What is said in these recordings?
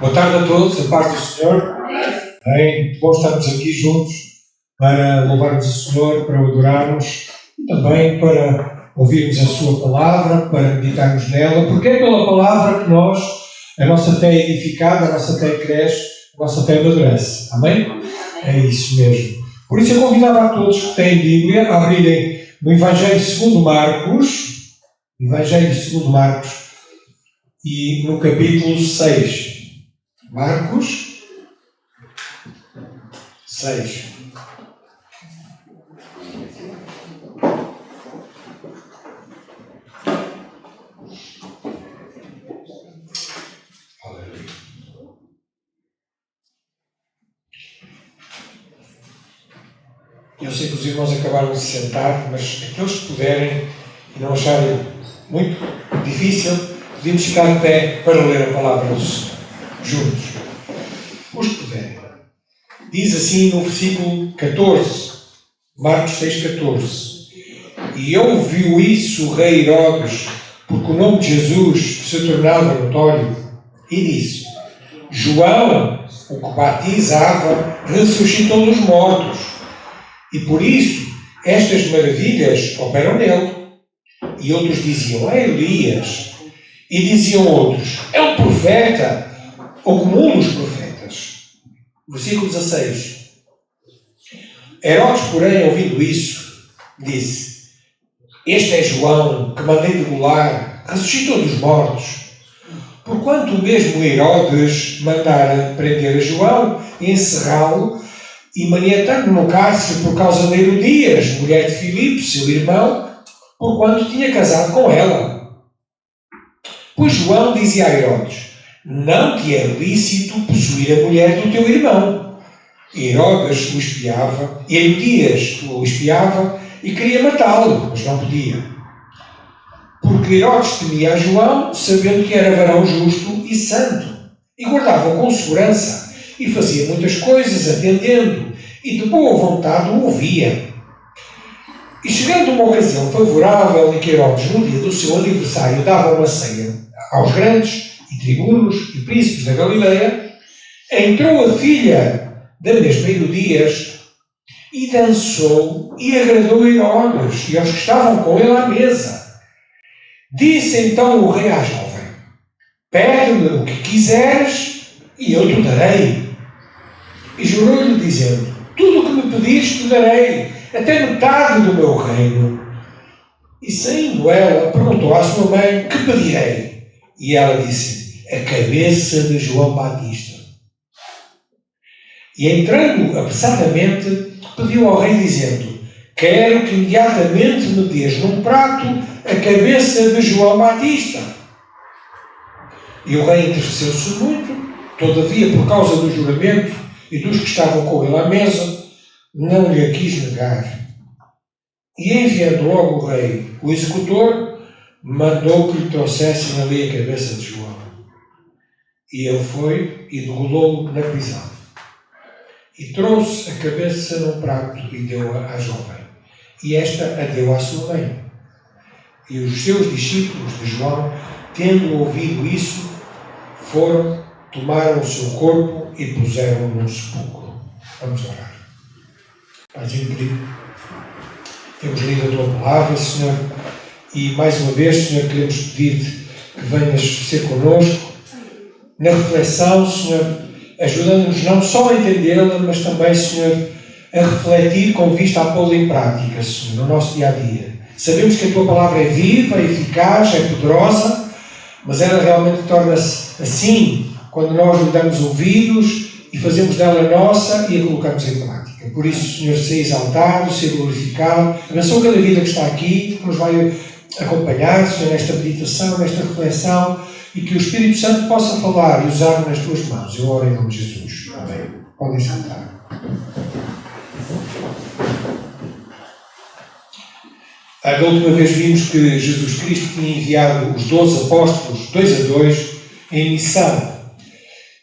Boa tarde a todos, a paz do Senhor. Bem, muito bom estarmos aqui juntos para louvarmos o Senhor, para o adorarmos e também para ouvirmos a Sua palavra, para meditarmos nela, porque é pela palavra que a nossa fé é edificada, a nossa fé cresce, a nossa fé amadurece. Amém? É isso mesmo. Por isso eu convidava a todos que têm Bíblia a abrirem no Evangelho segundo Marcos, e no capítulo 6. Marcos 6. Eu sei que os irmãos acabaram de se sentar, mas aqueles que puderem e não acharem muito difícil, podemos ficar de pé para ler a palavra do Senhor, juntos. Os que puderem. Diz assim no versículo 14, Marcos 6,14: E ouviu isso o rei Herodes, porque o nome de Jesus se tornava notório, e disse: João, o que batizava, ressuscitou dos mortos, e por isso estas maravilhas operam nele. E outros diziam: é Elias. E diziam outros: é um profeta, ou como um dos profetas. Versículo 16. Herodes, porém, ouvindo isso, disse: Este é João, que mandei degolar, ressuscitou dos mortos. Porquanto o mesmo Herodes mandara prender a João e encerrá-lo, e maniatando no cárcere por causa de Herodias, mulher de Filipe, seu irmão, porquanto tinha casado com ela. Pois João dizia a Herodes: Não te é lícito possuir a mulher do teu irmão. E Herodes o espiava, e Herodias o espiava, e queria matá-lo, mas não podia. Porque Herodes temia a João, sabendo que era varão justo e santo, e guardava-o com segurança, e fazia muitas coisas atendendo, e de boa vontade o ouvia. E chegando uma ocasião favorável em que Herodes, no dia do seu aniversário, dava uma ceia aos grandes e tribunos e príncipes da Galileia, entrou a filha da mesma Herodias e dançou e agradou Herodes e aos que estavam com ele à mesa. Disse então o rei à jovem: Pede-me o que quiseres e eu te darei. E jurou-lhe dizendo: Tudo o que me pedires te darei, até metade do meu reino. E saindo ela, perguntou à sua mãe: Que pedirei? E ela disse: A cabeça de João Batista. E entrando apressadamente, pediu ao rei dizendo: Quero que imediatamente me dês num prato a cabeça de João Batista. E o rei entristeceu-se muito, todavia por causa do juramento e dos que estavam com ele à mesa, não lhe a quis negar. E enviando logo o rei o executor, mandou que lhe trouxessem ali a cabeça de João. E ele foi e degolou-o na prisão. E trouxe a cabeça num prato e deu-a à jovem. E esta a deu à sua mãe. E os seus discípulos de João, tendo ouvido isso, foram, tomaram o seu corpo e puseram-no num sepulcro. Vamos orar. Paizinho querido, temos lido a Tua palavra, Senhor, e mais uma vez, Senhor, queremos pedir-te que venhas ser connosco na reflexão, Senhor, ajudando-nos não só a entendê-la, mas também, Senhor, a refletir com vista a pô-la em prática, Senhor, no nosso dia-a-dia. Sabemos que a Tua palavra é viva, é eficaz, é poderosa, mas ela realmente torna-se assim quando nós lhe damos ouvidos e fazemos dela nossa e a colocamos em prática. Por isso, Senhor, seja exaltado, seja glorificado. Abençoa cada vida que está aqui, que nos vai acompanhar, Senhor, nesta meditação, nesta reflexão, e que o Espírito Santo possa falar e usar nas Tuas mãos. Eu oro em nome de Jesus. Amém. Podem sentar. Da última vez vimos que Jesus Cristo tinha enviado os 12 apóstolos, 2 a 2, em missão.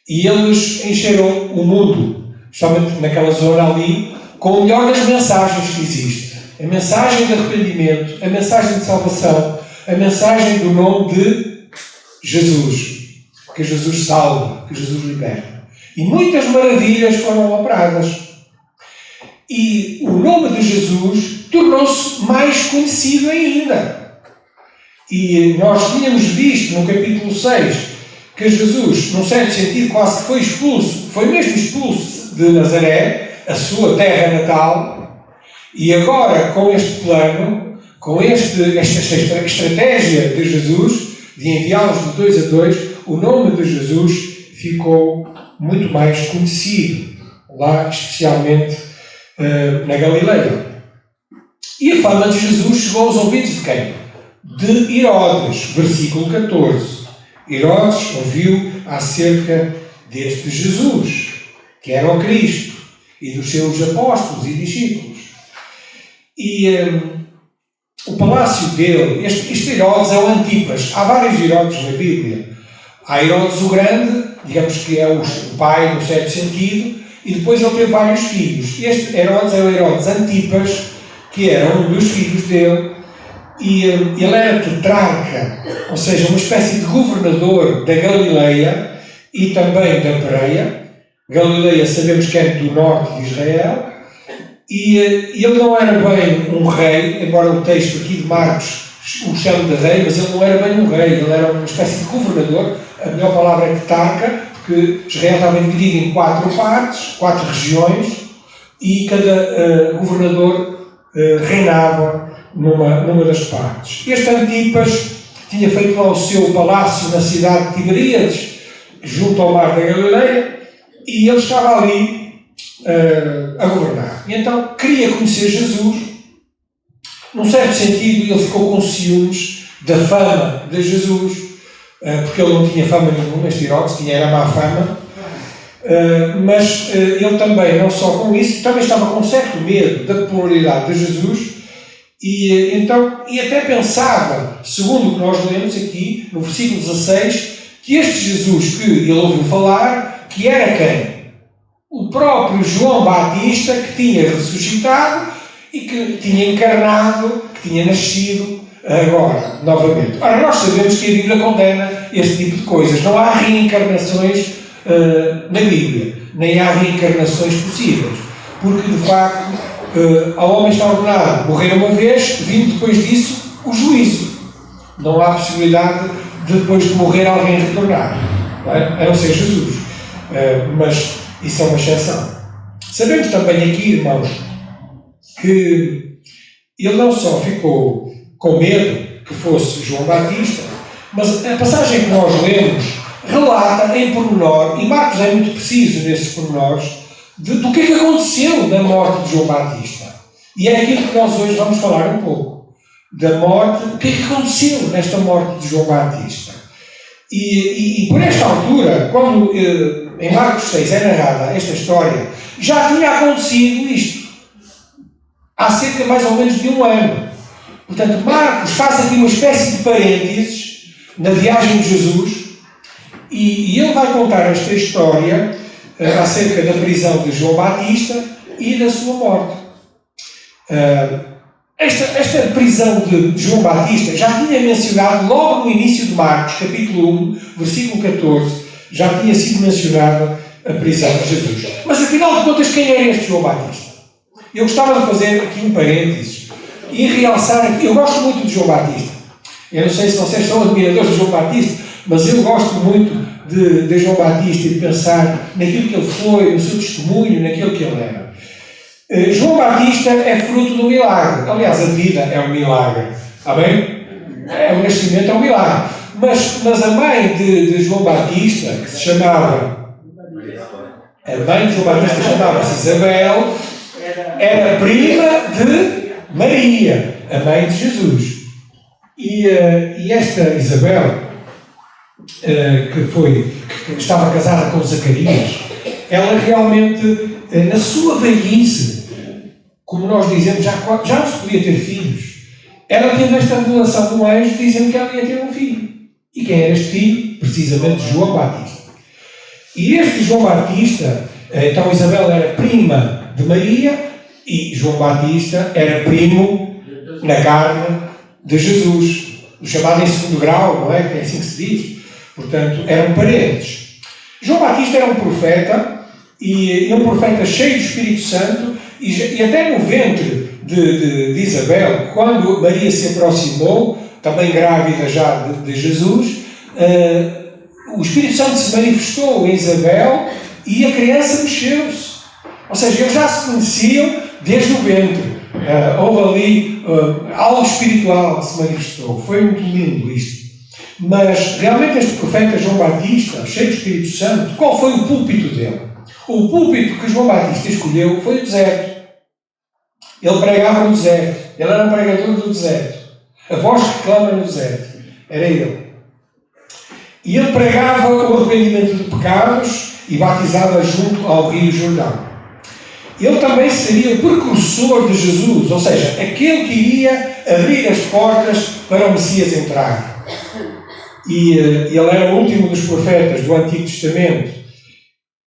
E eles encheram o mundo, especialmente naquela zona ali, com o melhor das mensagens que existe. A mensagem de arrependimento, a mensagem de salvação, a mensagem do nome de Jesus. que Jesus salva, que Jesus liberta. E muitas maravilhas foram operadas. E o nome de Jesus tornou-se mais conhecido ainda. E nós tínhamos visto no capítulo 6 que Jesus, num certo sentido, quase foi expulso, foi mesmo expulso de Nazaré, a sua terra natal, e agora com este plano, com esta estratégia de Jesus, de enviá-los de 2 a 2, o nome de Jesus ficou muito mais conhecido, lá especialmente na Galileia. E a fama de Jesus chegou aos ouvidos de quem? De Herodes, versículo 14. Herodes ouviu acerca deste Jesus, que era o Cristo, e dos seus apóstolos e discípulos. E o palácio dele, este Herodes é o Antipas. Há vários Herodes na Bíblia. Há Herodes o Grande, digamos que é o pai, no certo sentido, e depois ele teve vários filhos. Este Herodes é o Herodes Antipas, que era um dos filhos dele, e ele era tetrarca, ou seja, uma espécie de governador da Galileia e também da Pereia. Galileia sabemos que é do norte de Israel, e ele não era bem um rei, embora o texto aqui de Marcos o chame de rei, mas ele não era bem um rei, ele era uma espécie de governador. A melhor palavra é tetrarca, porque Israel estava dividido em 4 partes, 4 regiões, e cada governador reinava numa das partes. Este Antipas tinha feito lá o seu palácio na cidade de Tiberíades, junto ao mar da Galileia, e ele estava ali a governar. E então queria conhecer Jesus. Num certo sentido, ele ficou com ciúmes da fama de Jesus, porque ele não tinha fama nenhuma, este Herodes era má fama, mas ele também, não só com isso, também estava com certo medo da popularidade de Jesus, e até pensava, segundo o que nós lemos aqui, no versículo 16, que este Jesus que ele ouviu falar, que era quem? O próprio João Batista, que tinha ressuscitado e que tinha encarnado, que tinha nascido agora, novamente. Ora, nós sabemos que a Bíblia condena este tipo de coisas. Não há reencarnações na Bíblia, nem há reencarnações possíveis, porque, de facto, ao homem está ordenado morrer uma vez, vindo depois disso o juízo. Não há possibilidade de, depois de morrer, alguém retornar, não é? A não ser Jesus. Mas isso é uma exceção. Sabemos também aqui, irmãos, que ele não só ficou com medo que fosse João Batista, mas a passagem que nós lemos relata em pormenor, e Marcos é muito preciso nesses pormenores, do que é que aconteceu na morte de João Batista. E é aquilo que nós hoje vamos falar um pouco. Da morte, o que é que aconteceu nesta morte de João Batista. E por esta altura, quando em Marcos 6 é narrada esta história, já tinha acontecido isto. Há cerca mais ou menos de 1 ano. Portanto, Marcos faz aqui uma espécie de parênteses na viagem de Jesus, e ele vai contar esta história acerca da prisão de João Batista e da sua morte. Esta prisão de João Batista já tinha mencionado logo no início de Marcos, capítulo 1, versículo 14, já tinha sido mencionada a prisão de Jesus. Mas afinal de contas, quem era este João Batista? Eu gostava de fazer aqui um parênteses e realçar aqui. Eu gosto muito de João Batista. Eu não sei se vocês são admiradores de João Batista, mas eu gosto muito de João Batista e de pensar naquilo que ele foi, no seu testemunho, naquilo que ele era. João Batista é fruto do milagre. Aliás, a vida é um milagre. Amém? O nascimento é um milagre. Mas a mãe de João Batista, que se chamava... A mãe de João Batista chamava-se Isabel, era prima de Maria, a mãe de Jesus. E esta Isabel, que estava casada com Zacarias, ela realmente, na sua velhice, como nós dizemos, já não se podia ter filhos. Ela teve esta revelação do anjo dizendo que ela ia ter um filho. E quem era este filho? Precisamente João Batista. E este João Batista, então Isabel era prima de Maria e João Batista era primo na carne de Jesus, o chamado em segundo grau, não é? Que é assim que se diz. Portanto, eram parentes. João Batista era um profeta, e um profeta cheio do Espírito Santo, e até no ventre de Isabel, quando Maria se aproximou, também grávida já de Jesus, o Espírito Santo se manifestou em Isabel e a criança mexeu-se. Ou seja, eles já se conheciam desde o ventre. Houve ali algo espiritual que se manifestou. Foi muito lindo isto. Mas realmente este profeta João Batista, cheio do Espírito Santo, qual foi o púlpito dele? O púlpito que João Batista escolheu foi o deserto. Ele pregava no deserto. Ele era um pregador do deserto. A voz que clama no deserto. Era ele. E ele pregava o arrependimento de pecados e batizava junto ao Rio Jordão. Ele também seria o precursor de Jesus, ou seja, aquele que iria abrir as portas para o Messias entrar. E ele era o último dos profetas do Antigo Testamento.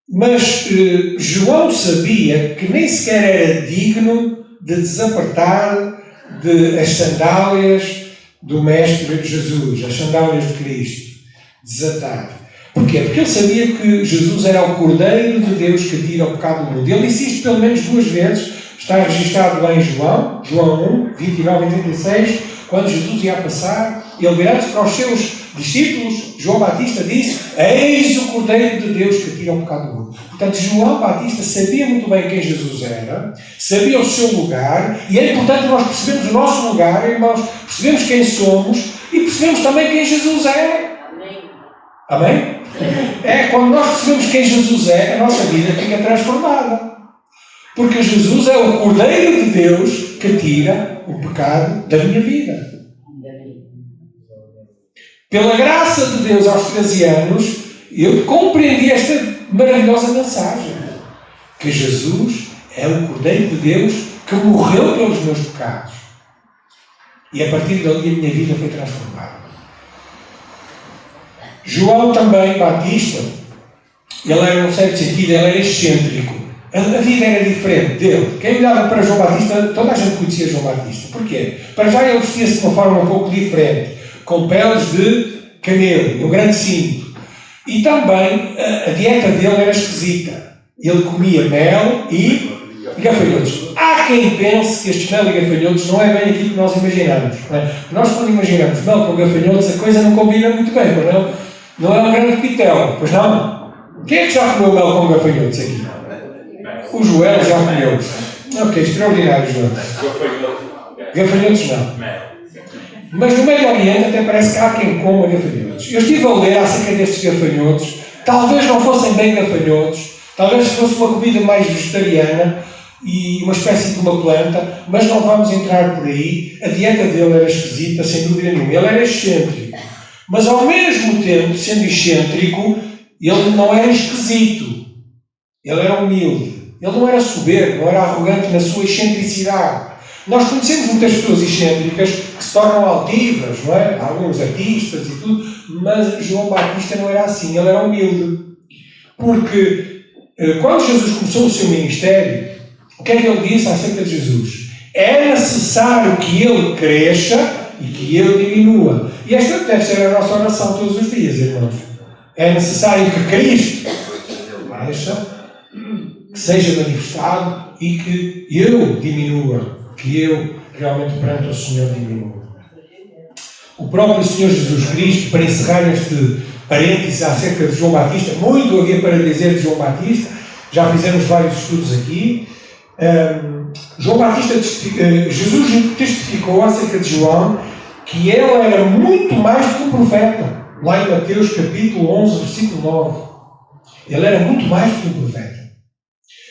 Mas João sabia que nem sequer era digno de desapertar as sandálias do Mestre Jesus, as sandálias de Cristo. Desatar. Porquê? Porque ele sabia que Jesus era o Cordeiro de Deus que tira o pecado do mundo. Ele disse isto pelo menos 2 vezes. Está registrado lá em João 1, 29 e 36, quando Jesus ia passar, ele virando-se para os seus discípulos, João Batista disse: eis o Cordeiro de Deus que tira o pecado do mundo. Portanto, João Batista sabia muito bem quem Jesus era, sabia o seu lugar, e é importante nós percebermos o nosso lugar, irmãos, percebemos quem somos e percebemos também quem Jesus é. Amém? É, quando nós percebemos quem Jesus é, a nossa vida fica transformada. Porque Jesus é o Cordeiro de Deus que tira o pecado da minha vida. Pela graça de Deus, aos 13 anos, eu compreendi esta maravilhosa mensagem. Que Jesus é o Cordeiro de Deus que morreu pelos meus pecados. E a partir dali a minha vida foi transformada. João também Batista, ele era, num certo sentido, ele era excêntrico. A vida era diferente dele. Quem olhava para João Batista, toda a gente conhecia João Batista. Porquê? Para já ele vestia-se de uma forma um pouco diferente, com peles de camelo e um grande cinto. E também a dieta dele era esquisita. Ele comia mel e gafanhotos. Há quem pense que este mel e gafanhotos não é bem aquilo que nós imaginamos. Não é? Nós, quando imaginamos mel com gafanhotos, a coisa não combina muito bem, não é um grande pitel, pois não? Quem é que já comeu mel com gafanhotos aqui? O Joel já comeu. Ok, extraordinário, Joel. Gafanhotos não. Mas no Médio Oriente até parece que há quem coma gafanhotos. Eu estive a ler acerca destes gafanhotos. Talvez não fossem bem gafanhotos. Talvez fosse uma comida mais vegetariana e uma espécie de uma planta. Mas não vamos entrar por aí. A dieta dele era esquisita, sem dúvida nenhuma. Ele era excêntrico. Mas ao mesmo tempo, sendo excêntrico, ele não era esquisito. Ele era humilde. Ele não era soberbo, não era arrogante na sua excentricidade. Nós conhecemos muitas pessoas excêntricas que se tornam altivas, não é? Alguns artistas e tudo, mas João Batista não era assim, ele era humilde. Porque quando Jesus começou o seu ministério, o que é que ele disse acerca de Jesus? É necessário que ele cresça e que ele diminua. E esta deve ser a nossa oração todos os dias, irmãos. É necessário que Cristo cresça, que seja manifestado e que eu diminua, que eu realmente perante o Senhor diminua. O próprio Senhor Jesus Cristo, para encerrar este parênteses acerca de João Batista, muito havia para dizer de João Batista, já fizemos vários estudos aqui. João Batista Jesus testificou acerca de João que ele era muito mais do que um profeta, lá em Mateus capítulo 11, versículo 9. Ele era muito mais do que um profeta.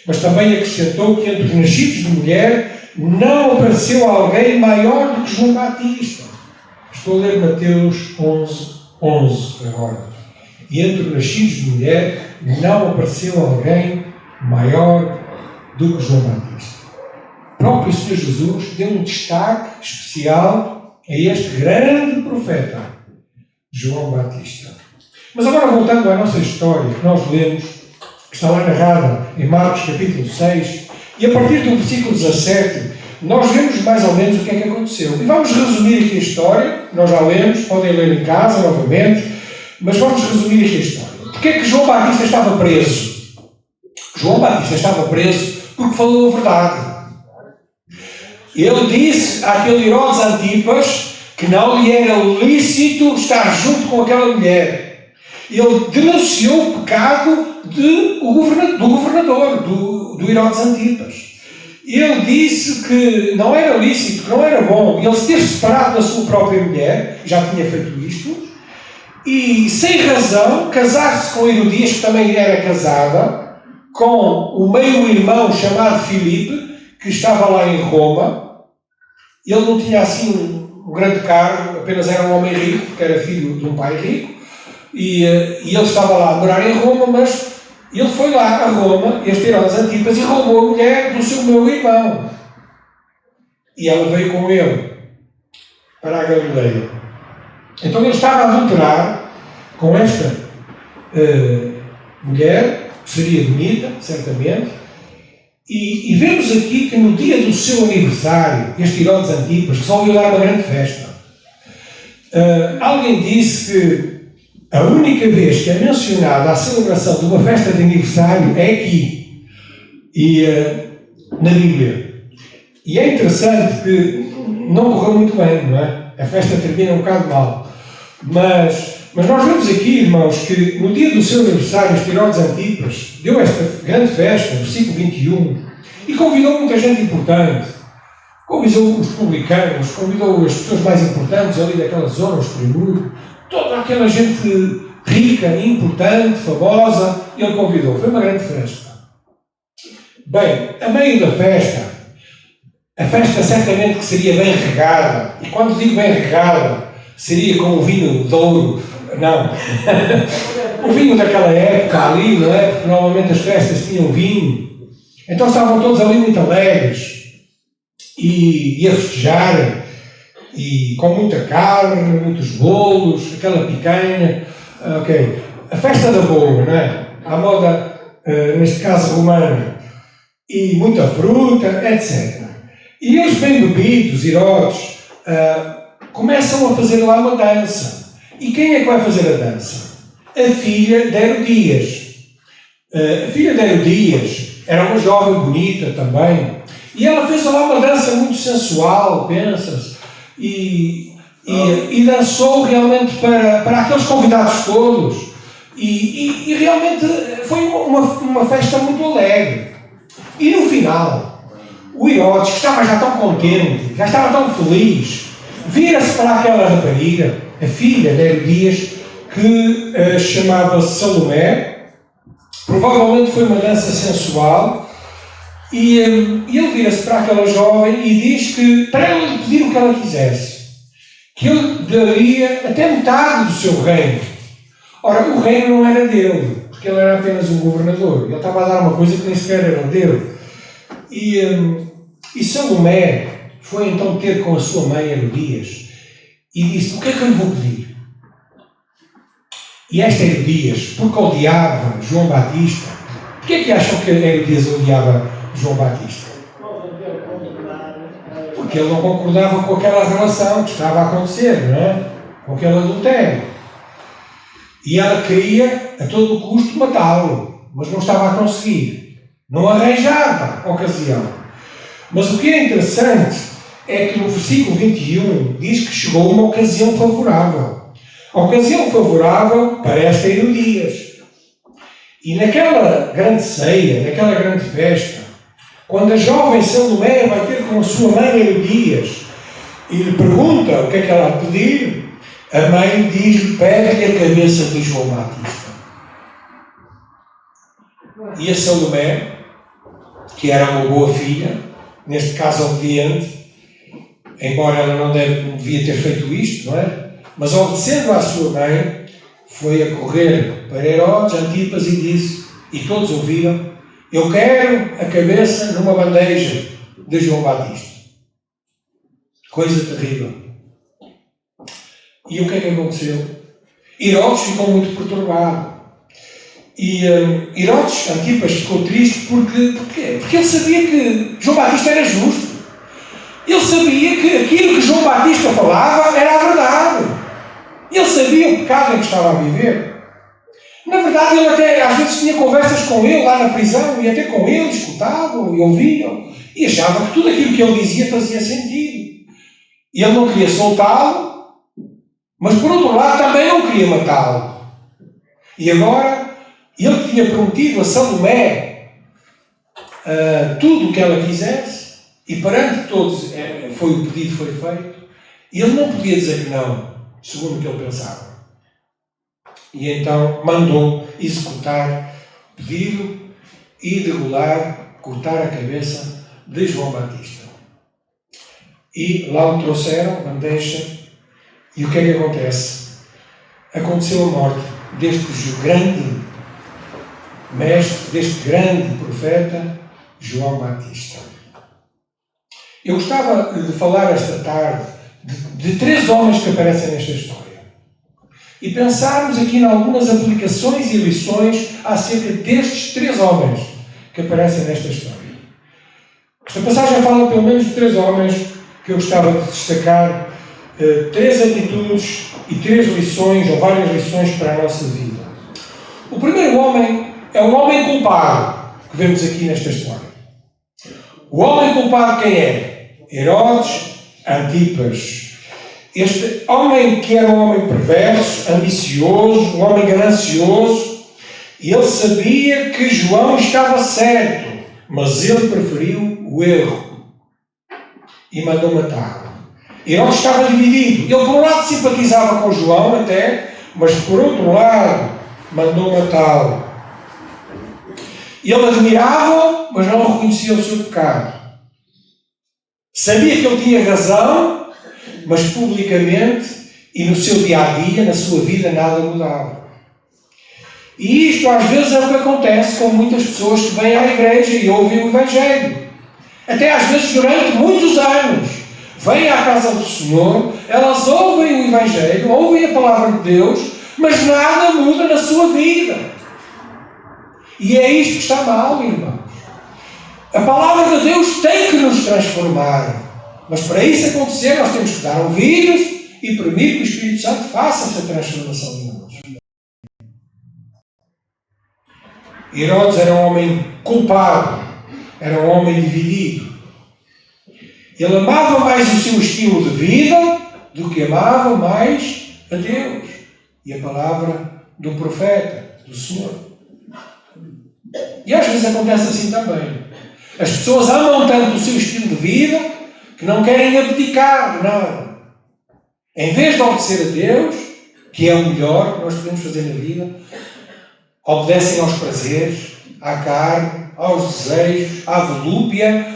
Mas também acrescentou que entre os nascidos de mulher não apareceu alguém maior do que João Batista. Estou a ler Mateus 11 agora. E entre os nascidos de mulher não apareceu alguém maior do que João Batista. O próprio Senhor Jesus deu um destaque especial a este grande profeta, João Batista. Mas agora voltando à nossa história, que nós lemos, que está lá narrada em Marcos capítulo 6, e a partir do versículo 17, nós vemos mais ou menos o que é que aconteceu. E vamos resumir aqui a história, nós já lemos, podem ler em casa novamente. Mas vamos resumir esta história. Porquê é que João Batista estava preso? João Batista estava preso porque falou a verdade. Ele disse àquele Herodes Antipas que não lhe era lícito estar junto com aquela mulher. Ele denunciou o pecado do governador, do Herodes Antipas. Ele disse que não era lícito, que não era bom ele se ter separado da sua própria mulher, já tinha feito isto, e sem razão casar-se com Herodias, que também era casada, com o meio-irmão chamado Filipe, que estava lá em Roma. Ele não tinha assim um grande cargo, apenas era um homem rico, porque era filho de um pai rico, e ele estava lá a morar em Roma, mas ele foi lá a Roma, este Herodes Antipas, e roubou a mulher do seu meu-irmão. E ela veio com ele para a Galileia. Então ele estava a adulterar com esta mulher, que seria bonita, certamente, e vemos aqui que no dia do seu aniversário, este Herodes Antipas resolveu dar uma grande festa. Alguém disse que a única vez que é mencionada a celebração de uma festa de aniversário é aqui, na Bíblia. E é interessante que não correu muito bem, não é? A festa termina um bocado mal. Mas nós vemos aqui, irmãos, que no dia do seu aniversário, este Herodes Antipas deu esta grande festa, versículo 21, e convidou muita gente importante. Convidou os publicanos, convidou as pessoas mais importantes ali daquela zona, os primeiros, toda aquela gente rica, importante, famosa, ele convidou. Foi uma grande festa. Bem, a meio da festa, a festa certamente que seria bem regada, e quando digo bem regada, seria com o vinho de ouro, não, o vinho daquela época ali, não é? Porque normalmente as festas tinham vinho, então estavam todos ali muito alegres, e a festejar, e com muita carne, muitos bolos, aquela picanha, ok. A festa da boa, não é? À moda, neste caso, romana. E muita fruta, etc. E eles, bem bebidos, Herodes, começam a fazer lá uma dança. E quem é que vai fazer a dança? A filha de Herodias. A filha de Herodias era uma jovem bonita também. E ela fez lá uma dança muito sensual, pensa-se. E dançou realmente para aqueles convidados todos. E realmente foi uma festa muito alegre. E no final, o Herodes, que estava já tão contente, já estava tão feliz, vira-se para aquela rapariga, a filha de Herodias, que chamava-se Salomé. Provavelmente foi uma dança sensual. E ele vira-se para aquela jovem e diz que, para ela lhe pedir o que ela quisesse, que ele daria até metade do seu reino. Ora, o reino não era dele, porque ele era apenas um governador. Ele estava a dar uma coisa que nem sequer era dele. E Salomé foi então ter com a sua mãe Herodias e disse: o que é que eu lhe vou pedir? E esta Herodias, porque odiava João Batista, porquê é que acham que Herodias odiava João Batista? Porque ele não concordava com aquela relação que estava a acontecer, não é? Com aquele adultério. E ela queria a todo o custo matá-lo, mas não estava a conseguir. Não arranjava a ocasião. Mas o que é interessante é que no versículo 21 diz que chegou uma ocasião favorável. A ocasião favorável para esta Herodias. E naquela grande ceia, naquela grande festa, quando a jovem Salomé vai ter com a sua mãe Herodias e lhe pergunta o que é que ela vai pedir, a mãe diz-lhe: pega-lhe a cabeça de João Batista. E a Salomé, que era uma boa filha, neste caso obediente, embora ela não devia ter feito isto, não é? Mas obedecendo à sua mãe, foi a correr para Herodes Antipas e disse, e todos ouviram: eu quero a cabeça numa bandeja de João Batista. Coisa terrível. E o que é que aconteceu? Herodes ficou muito perturbado. E Herodes Antipas ficou triste porque ele sabia que João Batista era justo. Ele sabia que aquilo que João Batista falava era a verdade. Ele sabia sabia o pecado em que estava a viver. Na verdade, ele até às vezes tinha conversas com ele lá na prisão, e até com ele escutavam e ouviam, e achava que tudo aquilo que ele dizia fazia sentido. E ele não queria soltá-lo, mas por outro lado também não queria matá-lo. E agora, ele tinha prometido a Salomé tudo o que ela quisesse, e perante todos foi o pedido foi feito, e ele não podia dizer que não, segundo o que ele pensava. E então mandou executar o pedido e degolar, cortar a cabeça de João Batista. E lá o trouxeram, bandeja, e o que é que acontece? Aconteceu a morte deste grande mestre, deste grande profeta, João Batista. Eu gostava de falar esta tarde de 3 homens que aparecem nesta história. E pensarmos aqui em algumas aplicações e lições acerca destes 3 homens que aparecem nesta história. Esta passagem fala pelo menos de 3 homens que eu gostava de destacar, 3 atitudes e 3 lições, ou várias lições para a nossa vida. O primeiro homem é um homem culpado, que vemos aqui nesta história. O homem culpado quem é? Herodes Antipas. Este homem que era um homem perverso, ambicioso, um homem ganancioso, e ele sabia que João estava certo, mas ele preferiu o erro e mandou matá-lo. Herodes estava dividido. Ele por um lado simpatizava com João até, mas por outro lado mandou matá-lo. Ele admirava-o, mas não reconhecia o seu pecado. Sabia que ele tinha razão, mas publicamente e no seu dia-a-dia, na sua vida, nada mudava. E isto às vezes é o que acontece com muitas pessoas que vêm à igreja e ouvem o Evangelho. Até às vezes durante muitos anos. Vêm à casa do Senhor, elas ouvem o Evangelho, ouvem a palavra de Deus, mas nada muda na sua vida. E é isto que está mal, irmãos. A palavra de Deus tem que nos transformar. Mas para isso acontecer, nós temos que dar ouvidos e permitir que o Espírito Santo faça essa transformação em nós. Herodes era um homem culpado, era um homem dividido. Ele amava mais o seu estilo de vida do que amava mais a Deus e a palavra do profeta, do Senhor. E às vezes acontece assim também. As pessoas amam tanto o seu estilo de vida que não querem abdicar de nada. Em vez de obedecer a Deus, que é o melhor que nós podemos fazer na vida, obedecem aos prazeres, à carne, aos desejos, à volúpia,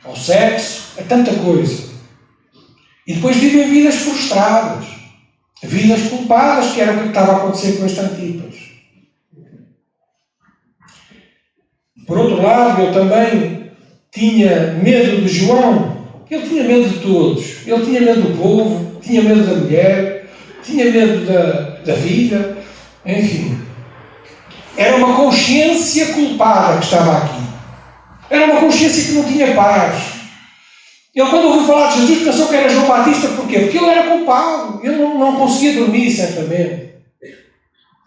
ao sexo, a tanta coisa. E depois vivem vidas frustradas, vidas culpadas, que era o que estava a acontecer com este Antipas. Por outro lado, ele também tinha medo de João. Ele tinha medo de todos. Ele tinha medo do povo, tinha medo da mulher, tinha medo da vida, enfim. Era uma consciência culpada que estava aqui. Era uma consciência que não tinha paz. Ele, quando ouviu falar de Jesus, pensou que era João Batista. Porquê? Porque ele era culpado. Ele não conseguia dormir, certamente.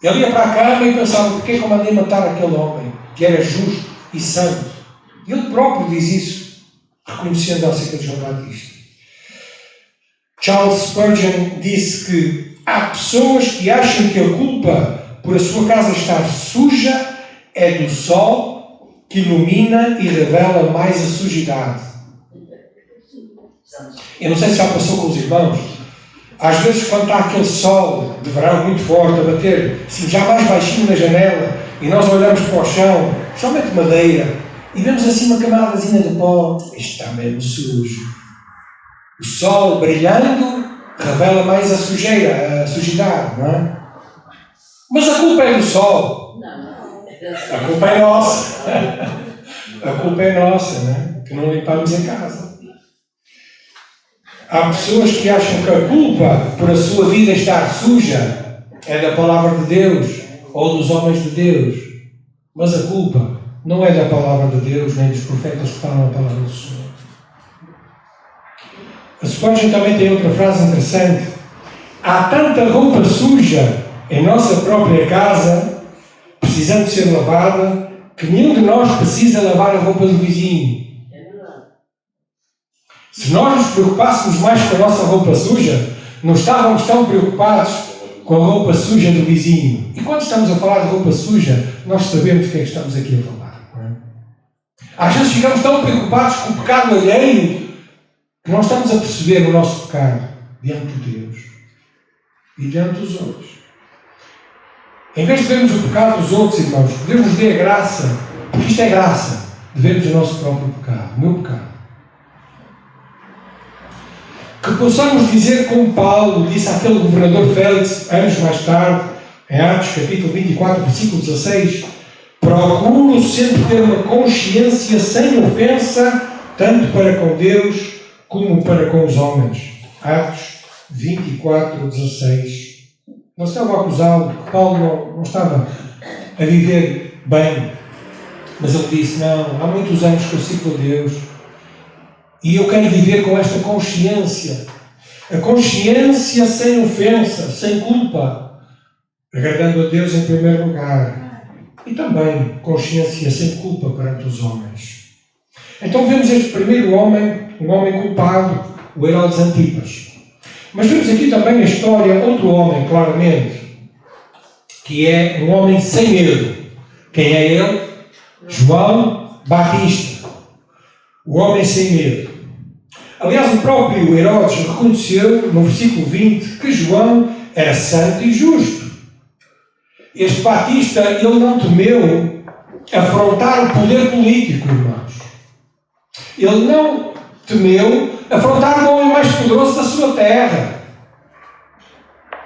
Ele ia para a cama e pensava: porquê que eu mandei matar aquele homem, que era justo e santo? Ele próprio diz isso, reconhecendo acerca de João Batista. Charles Spurgeon disse que há pessoas que acham que a culpa por a sua casa estar suja é do sol que ilumina e revela mais a sujidade. Eu não sei se já passou com os irmãos. Às vezes, quando está aquele sol de verão muito forte a bater, assim, já mais baixinho na janela, e nós olhamos para o chão, somente madeira, e vemos assim uma camadazinha de pó, isto está mesmo sujo. O sol brilhando revela mais a sujeira, a sujidade, não é? Mas a culpa é do sol. A culpa é nossa. A culpa é nossa, não é? Que não limpamos a casa. Há pessoas que acham que a culpa por a sua vida estar suja é da palavra de Deus ou dos homens de Deus. Mas a culpa não é da palavra de Deus nem dos profetas que falam a palavra do Senhor. A Spurgeon também tem outra frase interessante. há tanta roupa suja em nossa própria casa, precisando ser lavada, que nenhum de nós precisa lavar a roupa do vizinho. Se nós nos preocupássemos mais com a nossa roupa suja, não estávamos tão preocupados com a roupa suja do vizinho. E quando estamos a falar de roupa suja, nós sabemos o que é que estamos aqui a falar. Não é? Às vezes ficamos tão preocupados com o pecado alheio que não estamos a perceber o nosso pecado diante de Deus e diante dos outros. Em vez de vermos o pecado dos outros, irmãos, Deus nos dê a graça, porque isto é graça, de vermos o nosso próprio pecado, o meu pecado. Que possamos dizer como Paulo disse àquele governador Félix, anos mais tarde, em Atos capítulo 24, versículo 16, procuro sempre ter uma consciência sem ofensa, tanto para com Deus como para com os homens. Atos 24, 16. Não estava a acusá-lo, porque Paulo não estava a viver bem, mas ele disse, não, há muitos anos que eu sirvo a Deus, e eu quero viver com esta consciência. A consciência sem ofensa, sem culpa. Agradando a Deus em primeiro lugar. E também consciência sem culpa perante os homens. Então vemos este primeiro homem, um homem culpado, o Herodes Antipas. Mas vemos aqui também a história, outro homem, claramente, que é um homem sem medo. Quem é ele? João Batista. O homem sem medo. Aliás, o próprio Herodes reconheceu, no versículo 20, que João era santo e justo. Este Batista, ele não temeu afrontar o poder político, irmãos. Ele não temeu afrontar o homem mais poderoso da sua terra.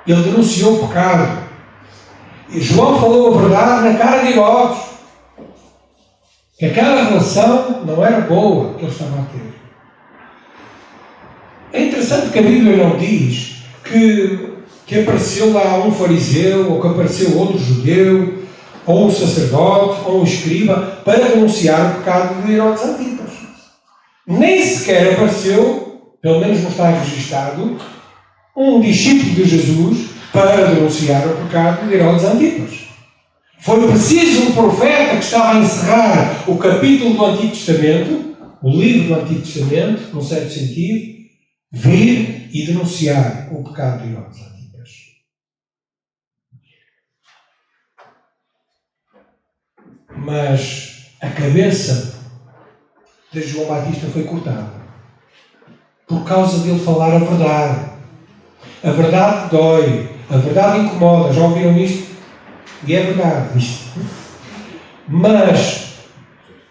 Ele denunciou o pecado. E João falou a verdade na cara de Herodes. Que aquela relação não era boa que ele estava a ter. É interessante que a Bíblia não diz que apareceu lá um fariseu, ou que apareceu outro judeu, ou um sacerdote, ou um escriba, para denunciar o pecado de Herodes Antipas. Nem sequer apareceu, pelo menos não está registado, um discípulo de Jesus para denunciar o pecado de Herodes Antipas. Foi preciso um profeta que estava a encerrar o capítulo do Antigo Testamento, o livro do Antigo Testamento, num certo sentido, vir e denunciar o pecado de Herodes Antipas. Mas a cabeça de João Batista foi cortada por causa dele falar a verdade. A verdade dói, a verdade incomoda. Já ouviram isto? E é verdade isto. Mas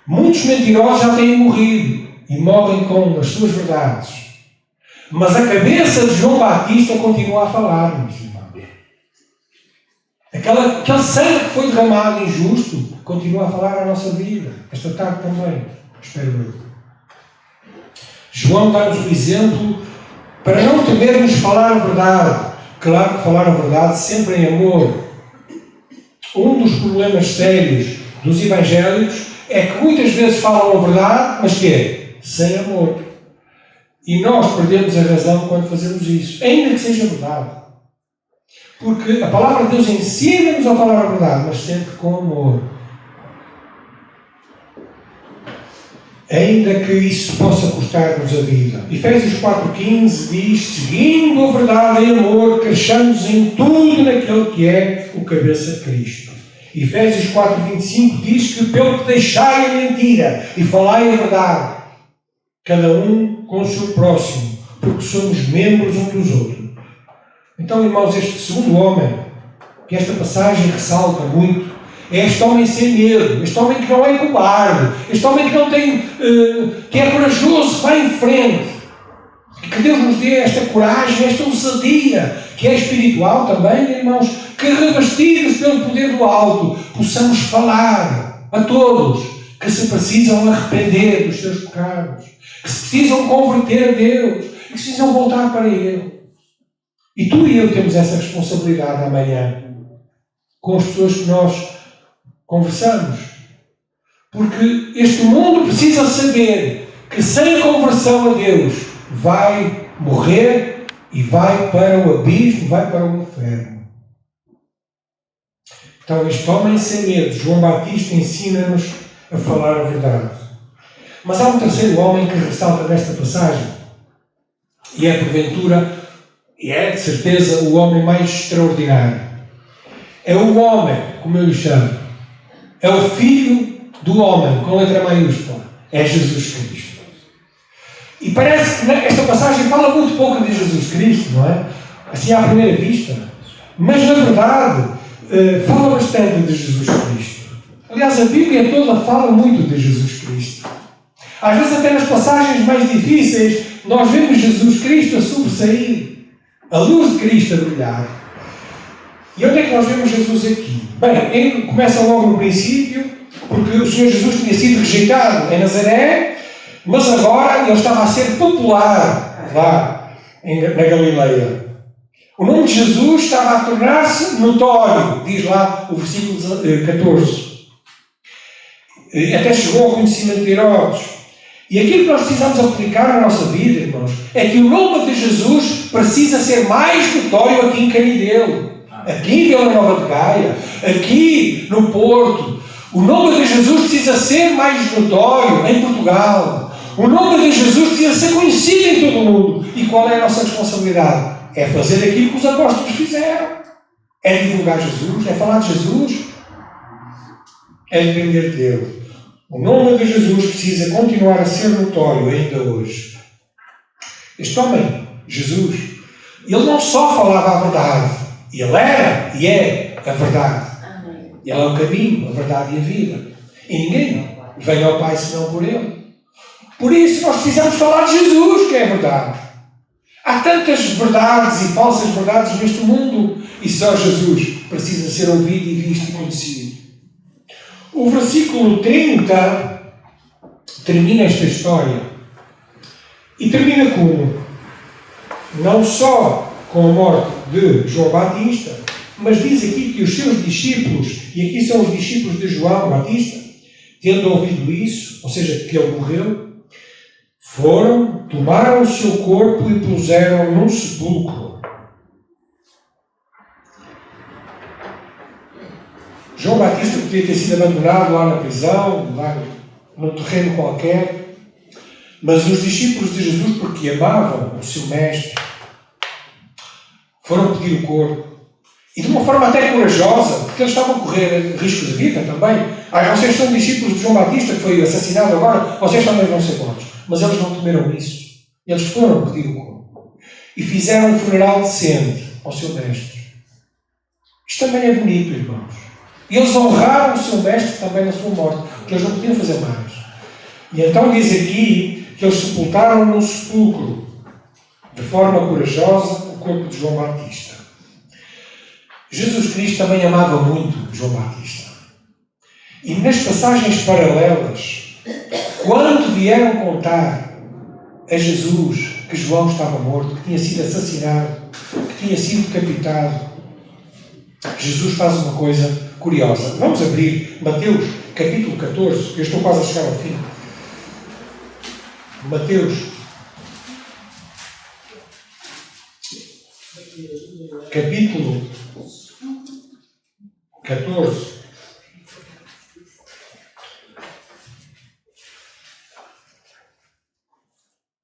muitos mentirosos já têm morrido e morrem com as suas verdades. Mas a cabeça de João Batista continua a falar, meus irmãos. Aquele sangue que foi derramado injusto continua a falar à nossa vida. Esta tarde também, espero eu. João dá-nos o exemplo para não temermos falar a verdade. Claro que falar a verdade sempre em amor. Um dos problemas sérios dos evangélicos é que muitas vezes falam a verdade, mas que é? Sem amor. E nós perdemos a razão quando fazemos isso, ainda que seja verdade. Porque a palavra de Deus ensina-nos a falar a verdade, mas sempre com amor. Ainda que isso possa custar-nos a vida. Efésios 4,15 diz, seguindo a verdade em amor, cresçamos em tudo naquele que é o cabeça de Cristo. Efésios 4,25 diz que pelo que deixai a mentira e falai a verdade, cada um com o seu próximo, porque somos membros uns dos outros. Então, irmãos, este segundo homem, que esta passagem ressalta muito, é este homem sem medo, este homem que não é cobarde, este homem que não tem, que é corajoso, que vai em frente. Que Deus nos dê esta coragem, esta ousadia, que é espiritual também, irmãos, que revestidos pelo poder do alto, possamos falar a todos que se precisam arrepender dos seus pecados, que se precisam converter a Deus, e que precisam voltar para Ele. E tu e eu temos essa responsabilidade amanhã, com as pessoas que nós conversamos. Porque este mundo precisa saber que sem conversão a Deus vai morrer e vai para o abismo, vai para o inferno. Então, este homem sem medo, João Batista, ensina-nos a falar a verdade. Mas há um terceiro homem que ressalta nesta passagem, e é porventura, e é de certeza, o homem mais extraordinário. É o homem, como eu lhe chamo, é o Filho do homem, com letra maiúscula, é Jesus Cristo. E parece que esta passagem fala muito pouco de Jesus Cristo, não é? Assim à primeira vista. Mas, na verdade, fala bastante de Jesus Cristo. Aliás, a Bíblia toda fala muito de Jesus Cristo. Às vezes, até nas passagens mais difíceis, nós vemos Jesus Cristo a sobressair, a luz de Cristo a brilhar. E onde é que nós vemos Jesus aqui? Bem, ele começa logo no princípio, porque o Senhor Jesus tinha sido rejeitado em Nazaré, mas agora ele estava a ser popular lá na Galileia. O nome de Jesus estava a tornar-se notório, diz lá o versículo 14. Até chegou ao conhecimento de Herodes. E aquilo que nós precisamos aplicar na nossa vida, irmãos, é que o nome de Jesus precisa ser mais notório aqui em Canidelo, aqui em Vila Nova de Gaia, aqui no Porto. O nome de Jesus precisa ser mais notório em Portugal. O nome de Jesus precisa ser conhecido em todo o mundo. E qual é a nossa responsabilidade? É fazer aquilo que os apóstolos fizeram. É divulgar Jesus, é falar de Jesus, é depender dele. O nome de Jesus precisa continuar a ser notório ainda hoje. Este homem, Jesus, ele não só falava a verdade, ele era e é a verdade. Ele é o caminho, a verdade e a vida. E ninguém vem ao Pai senão por ele. Por isso nós precisamos falar de Jesus, que é a verdade. Há tantas verdades e falsas verdades neste mundo e só Jesus precisa ser ouvido e visto e conhecido. O versículo 30 termina esta história e termina com não só com a morte de João Batista, mas diz aqui que os seus discípulos, e aqui são os discípulos de João Batista, tendo ouvido isso, ou seja, que ele morreu, foram, tomaram o seu corpo e puseram num sepulcro. João Batista podia ter sido abandonado lá na prisão, lá num terreno qualquer, mas os discípulos de Jesus, porque amavam o seu mestre, foram pedir o corpo. E de uma forma até corajosa, porque eles estavam a correr risco de vida também. Vocês são discípulos de João Batista, que foi assassinado agora, vocês também vão ser mortos. Mas eles não temeram isso. Eles foram pedir o corpo. E fizeram um funeral decente ao seu mestre. Isto também é bonito, irmãos. E eles honraram o seu mestre também na sua morte, porque eles não podiam fazer mais. E então diz aqui que eles sepultaram num sepulcro, de forma corajosa, o corpo de João Batista. Jesus Cristo também amava muito João Batista. E nas passagens paralelas, quando vieram contar a Jesus que João estava morto, que tinha sido assassinado, que tinha sido decapitado, Jesus faz uma coisa curiosa. Vamos abrir Mateus capítulo 14, eu estou quase a chegar ao fim. Mateus capítulo 14.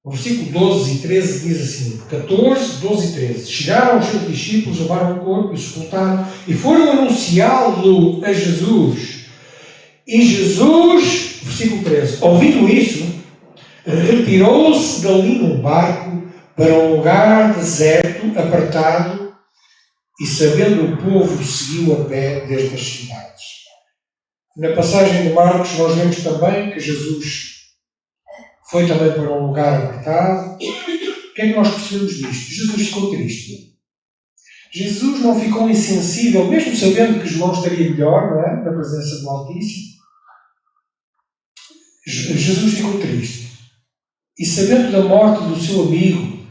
O versículo 12 e 13 diz assim, 14, 12 e 13. Chegaram os seus discípulos, levaram o corpo e sepultaram e foram anunciá-lo a Jesus. E Jesus, versículo 13, ouvindo isso, retirou-se dali num barco para um lugar deserto, apartado, e sabendo o povo, seguiu a pé desde as cidades. Na passagem de Marcos nós vemos também que Jesus foi também para um lugar apartado. O que é que nós percebemos disto? Jesus ficou triste. Jesus não ficou insensível, mesmo sabendo que João estaria melhor, não é? Na presença do Altíssimo. Jesus ficou triste. E sabendo da morte do seu amigo,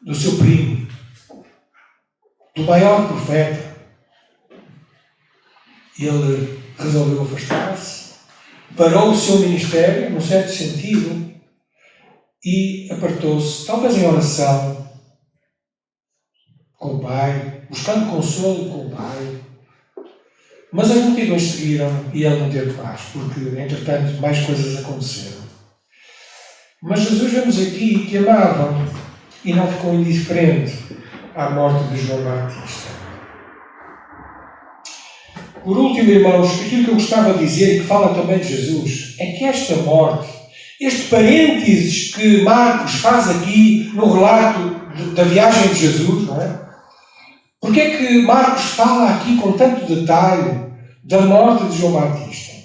do seu primo, do maior profeta, ele resolveu afastar-se, parou o seu ministério, num certo sentido, e apartou-se, talvez em oração, o Pai, buscando consolo com o Pai. Mas as multidões seguiram e ele não teve paz, porque, entretanto, mais coisas aconteceram. Mas Jesus, vemos aqui, que amava e não ficou indiferente à morte de João Batista. Por último, irmãos, aquilo que eu gostava de dizer, e que fala também de Jesus, é que esta morte, este parênteses que Marcos faz aqui no relato da viagem de Jesus, não é? Porque é que Marcos fala aqui com tanto detalhe da morte de João Batista?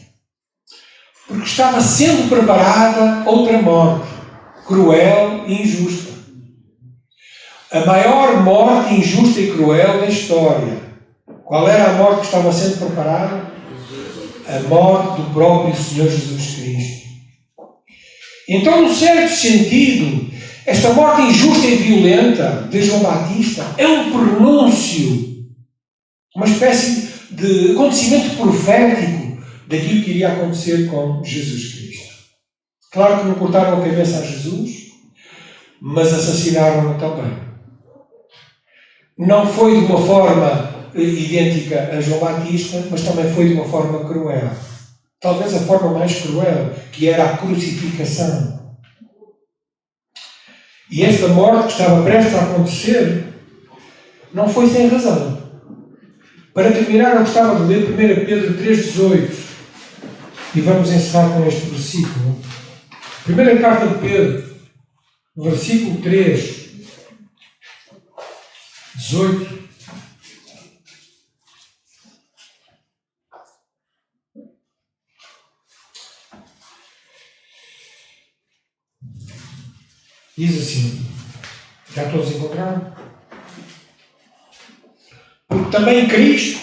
Porque estava sendo preparada outra morte, cruel e injusta. A maior morte injusta e cruel da história. Qual era a morte que estava sendo preparada? A morte do próprio Senhor Jesus Cristo. Então, num certo sentido, esta morte injusta e violenta de João Batista é um pronúncio, uma espécie de acontecimento profético daquilo que iria acontecer com Jesus Cristo. Claro que não cortaram a cabeça a Jesus, mas assassinaram-no também. Não foi de uma forma idêntica a João Batista, mas também foi de uma forma cruel. Talvez a forma mais cruel, que era a crucificação. E esta morte que estava prestes a acontecer não foi sem razão. Para terminar, eu gostava de ler 1 Pedro 3,18 e vamos encerrar com este versículo. Primeira carta de Pedro, versículo 3, 18. Diz assim, já todos encontraram? Porque também Cristo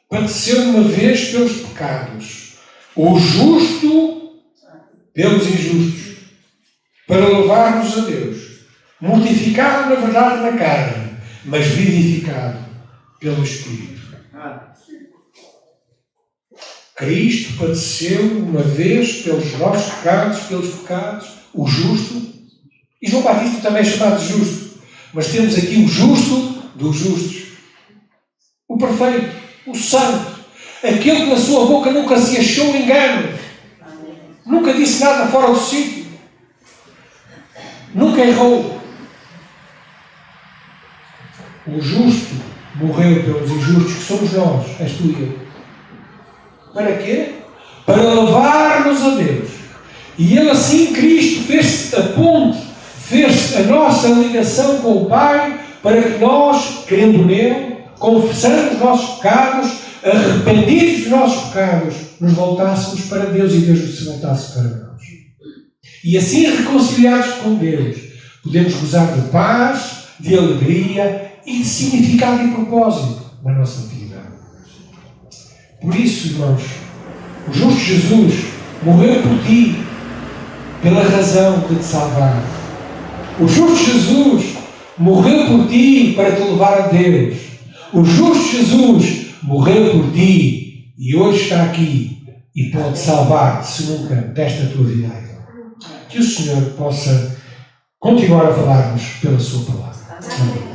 padeceu uma vez pelos pecados, o justo pelos injustos, para levar-nos a Deus, mortificado na verdade na carne, mas vivificado pelo Espírito. Cristo padeceu uma vez pelos nossos pecados, o justo. E João Batista também é chamado de justo. Mas temos aqui o justo dos justos. O perfeito, o santo. Aquele que na sua boca nunca se achou engano. Nunca disse nada fora do sítio. Nunca errou. O justo morreu pelos injustos, que somos nós, és tu e eu. Para quê? Para levar-nos a Deus. E ele assim, Cristo, fez-se a ponte, fez a nossa ligação com o Pai, para que nós, crendo nele, confessando os nossos pecados, arrependidos dos nossos pecados, nos voltássemos para Deus e Deus se voltasse para nós. E assim, reconciliados com Deus, podemos gozar de paz, de alegria e de significado e propósito na nossa vida. Por isso, irmãos, o justo Jesus morreu por ti, pela razão de te salvar. O justo Jesus morreu por ti para te levar a Deus. O justo Jesus morreu por ti e hoje está aqui e pode salvar-te se nunca deste a tua vida. Que o Senhor possa continuar a falar-nos pela sua palavra. Amém.